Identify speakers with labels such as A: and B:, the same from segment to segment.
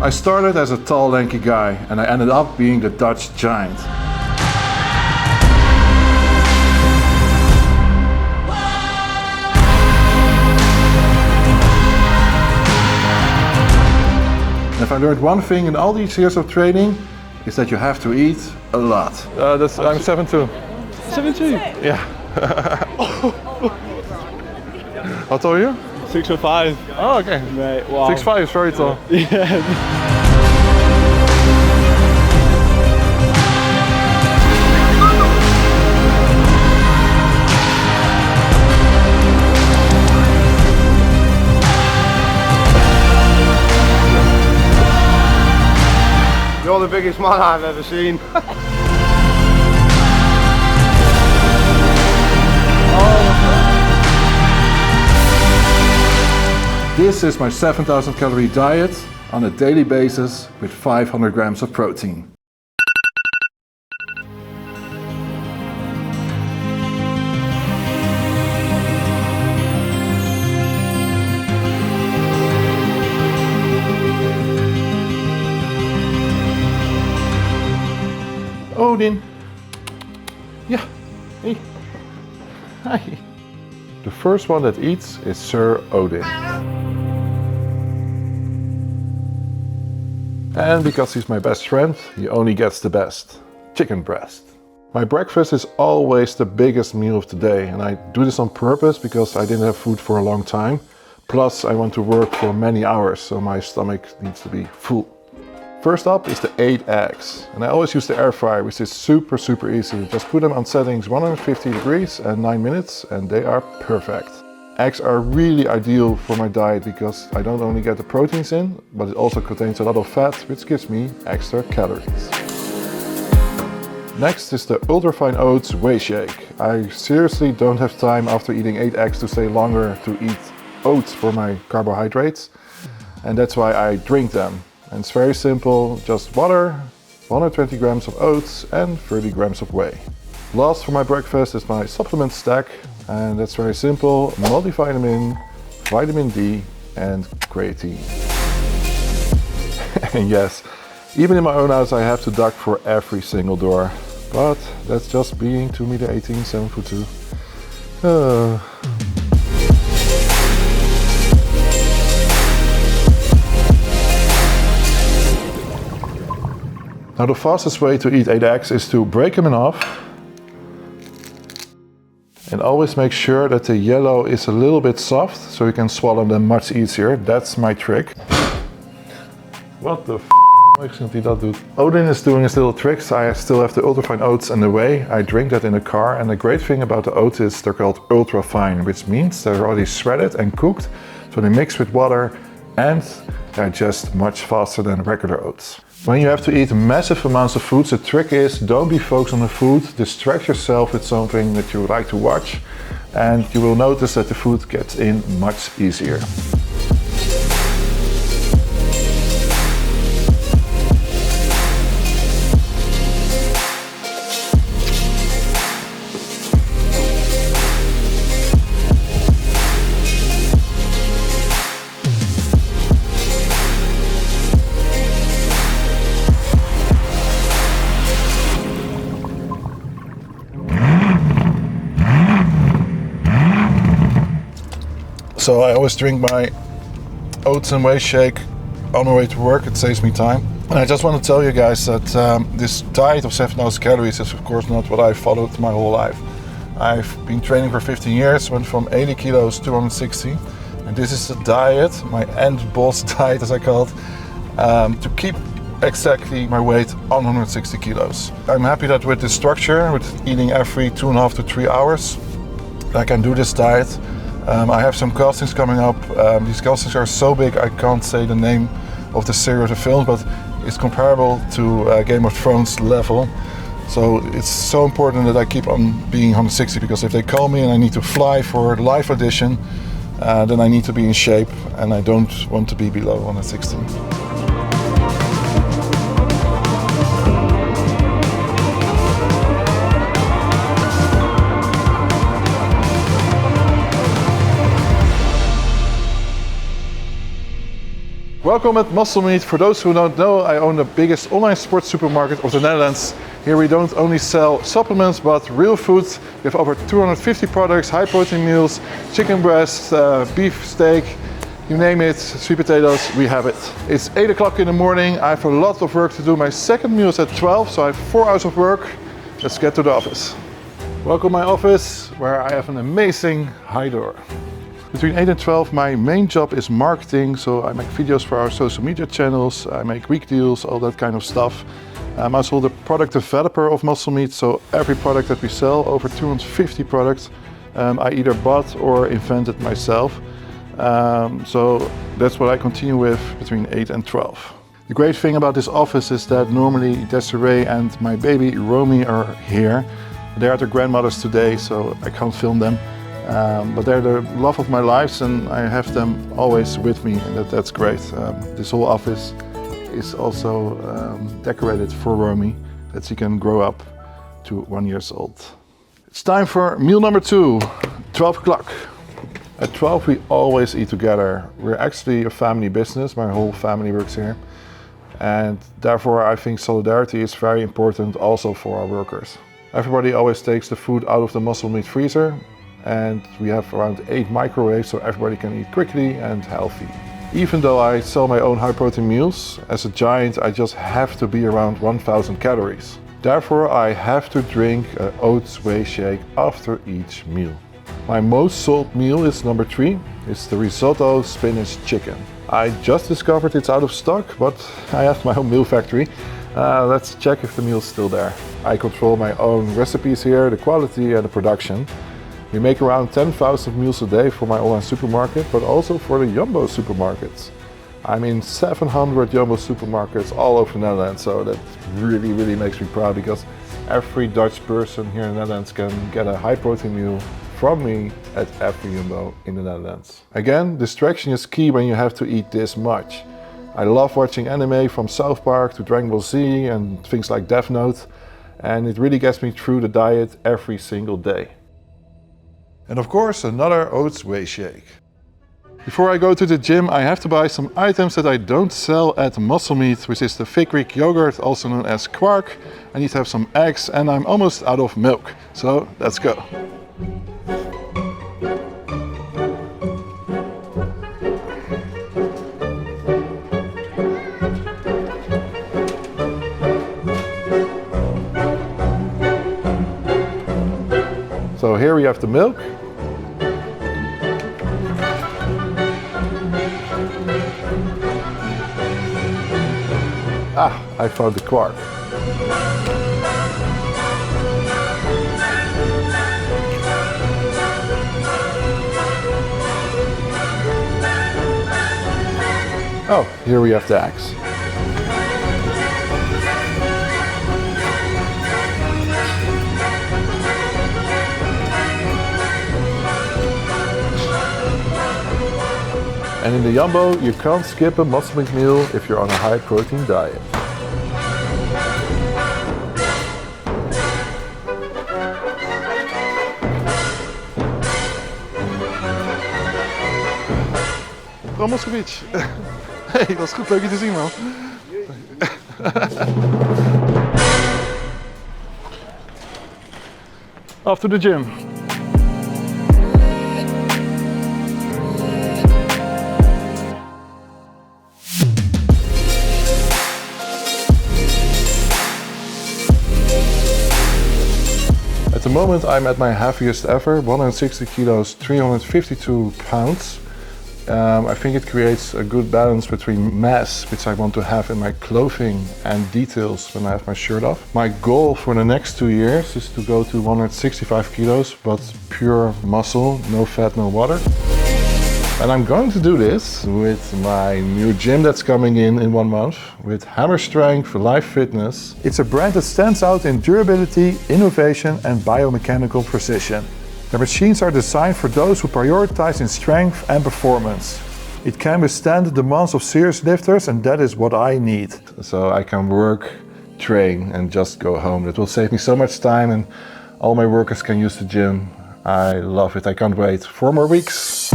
A: I started as a tall, lanky guy, and I ended up being the Dutch giant. If I learned one thing in all these years of training, is that you have to eat a lot. I'm 7'2".
B: 7'2"?
A: Yeah. How tall are you?
B: 6'5".
A: Oh, okay.
B: Mate, wow.
A: 6'5", is very tall.
B: Yeah.
C: You're the biggest man I've ever seen.
A: This is my 7,000 calorie diet on a daily basis with 500 grams of protein. Odin. Yeah. Hey. Hi. The first one that eats is Sir Odin. And because he's my best friend, he only gets the best. Chicken breast. My breakfast is always the biggest meal of the day, and I do this on purpose because I didn't have food for a long time. Plus I want to work for many hours, so my stomach needs to be full. First up is the 8 eggs, and I always use the air fryer, which is super easy. Just put them on settings 150 degrees and 9 minutes and they are perfect. Eggs are really ideal for my diet because I don't only get the proteins in, but it also contains a lot of fat, which gives me extra calories. Next is the ultra-fine oats whey shake. I seriously don't have time after eating 8 eggs to stay longer to eat oats for my carbohydrates, and that's why I drink them. And it's very simple, just water, 120 grams of oats and 30 grams of whey. Last for my breakfast is my supplement stack, and that's very simple, multivitamin, vitamin D and creatine. And yes, even in my own house I have to duck for every single door, but that's just being 2m18, 7'2". Now the fastest way to eat 8 eggs is to break them in half and always make sure that the yellow is a little bit soft so you can swallow them much easier. That's my trick. What the f*** isn't he that dude? Odin is doing his little tricks. I still have the ultra-fine oats and the whey. I drink that in the car, and the great thing about the oats is they're called ultra-fine, which means they're already shredded and cooked, so they mix with water and they're just much faster than regular oats. When you have to eat massive amounts of food, the trick is don't be focused on the food, distract yourself with something that you like to watch, and you will notice that the food gets in much easier. So I always drink my oats and whey shake on the way to work. It saves me time. And I just want to tell you guys that this diet of 7,000 calories is of course not what I followed my whole life. I've been training for 15 years, went from 80 kilos to 160. And this is the diet, my end boss diet as I call it, to keep exactly my weight on 160 kilos. I'm happy that with this structure, with eating every 2.5 to 3 hours, I can do this diet. I have some castings coming up. These castings are so big I can't say the name of the series of films, but it's comparable to Game of Thrones level. So it's so important that I keep on being 160, because if they call me and I need to fly for a live audition, then I need to be in shape and I don't want to be below 160. Welcome at Muscle Meat. For those who don't know, I own the biggest online sports supermarket of the Netherlands. Here we don't only sell supplements, but real food. We have over 250 products, high protein meals, chicken breast, beef steak, you name it, sweet potatoes, we have it. It's 8 o'clock in the morning. I have a lot of work to do. My second meal is at 12, so I have 4 hours of work. Let's get to the office. Welcome to my office, where I have an amazing high door. Between 8 and 12, my main job is marketing, so I make videos for our social media channels, I make week deals, all that kind of stuff. I'm also the product developer of Muscle Meat, so every product that we sell, over 250 products, I either bought or invented myself. So that's what I continue with between 8 and 12. The great thing about this office is that normally Dietary and my baby Romy are here. They're at their grandmother's today, so I can't film them. But they're the love of my life and I have them always with me, and that's great. This whole office is also decorated for Romy, that she can grow up to 1 year old. It's time for meal number 2, 12 o'clock. At 12 we always eat together. We're actually a family business, my whole family works here. And therefore I think solidarity is very important also for our workers. Everybody always takes the food out of the Muscle Meat freezer, and we have around 8 microwaves so everybody can eat quickly and healthy. Even though I sell my own high protein meals, as a giant I just have to be around 1000 calories. Therefore I have to drink an oats whey shake after each meal. My most sold meal is number 3, it's the risotto spinach chicken. I just discovered it's out of stock, but I have my own meal factory. Let's check if the meal's still there. I control my own recipes here, the quality and the production. We make around 10,000 meals a day for my online supermarket, but also for the Jumbo supermarkets. I'm in 700 Jumbo supermarkets all over the Netherlands, so that really makes me proud, because every Dutch person here in the Netherlands can get a high protein meal from me at every Jumbo in the Netherlands. Again, distraction is key when you have to eat this much. I love watching anime, from South Park to Dragon Ball Z and things like Death Note, and it really gets me through the diet every single day. And of course, another oats whey shake. Before I go to the gym, I have to buy some items that I don't sell at Muscle Meat, which is the Fig Greek yogurt, also known as quark. I need to have some eggs, and I'm almost out of milk. So let's go. So here we have the milk. I found the quark. Oh, here we have the eggs. And in the Jumbo, you can't skip a Muscle Meat meal if you're on a high protein diet. Moscovic. Hey, dat is goed, leuk je te zien, man. Off to the gym. At the moment I'm at my heaviest ever, 160 kilos, 352 pounds. I think it creates a good balance between mass, which I want to have in my clothing, and details when I have my shirt off. My goal for the next 2 years is to go to 165 kilos, but pure muscle, no fat, no water. And I'm going to do this with my new gym that's coming in 1 month, with Hammer Strength Life Fitness. It's a brand that stands out in durability, innovation and biomechanical precision. The machines are designed for those who prioritize in strength and performance. It can withstand the demands of serious lifters, and that is what I need. So I can work, train and just go home. It will save me so much time, and all my workers can use the gym. I love it, I can't wait. 4 more weeks.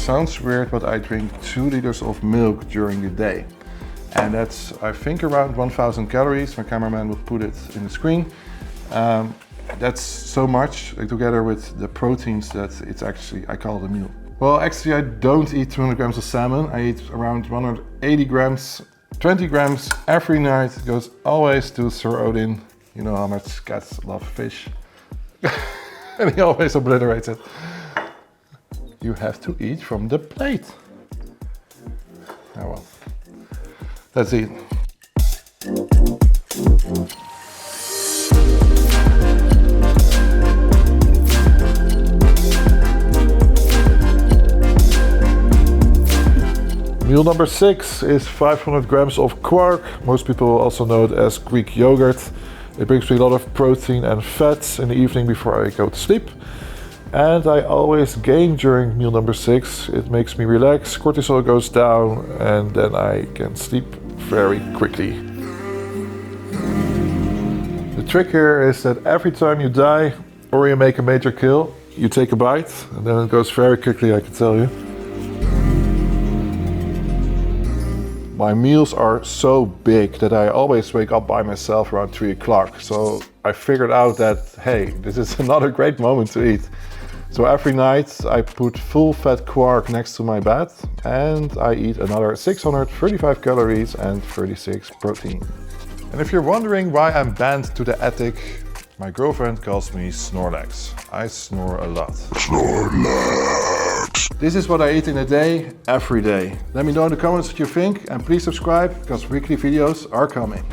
A: sounds weird, but I drink 2 liters of milk during the day. And that's, I think, around 1000 calories. My cameraman will put it in the screen. That's so much, together with the proteins, that it's actually, I call it a meal. Well, actually I don't eat 200 grams of salmon. I eat around 180 grams, 20 grams every night. It goes always to Sir Odin. You know how much cats love fish. And he always obliterates it. You have to eat from the plate. Oh well. Let's eat. Meal number 6 is 500 grams of quark. Most people also know it as Greek yogurt. It brings me a lot of protein and fats in the evening before I go to sleep. And I always gain during meal number 6. It makes me relax, cortisol goes down, and then I can sleep very quickly. The trick here is that every time you die or you make a major kill, you take a bite, and then it goes very quickly, I can tell you. My meals are so big that I always wake up by myself around 3 o'clock. So I figured out that, hey, this is another great moment to eat. So every night I put full fat quark next to my bed and I eat another 635 calories and 36 protein. And if you're wondering why I'm banned to the attic, my girlfriend calls me Snorlax. I snore a lot. Snorlax! This is what I eat in a day, every day. Let me know in the comments what you think, and please subscribe because weekly videos are coming.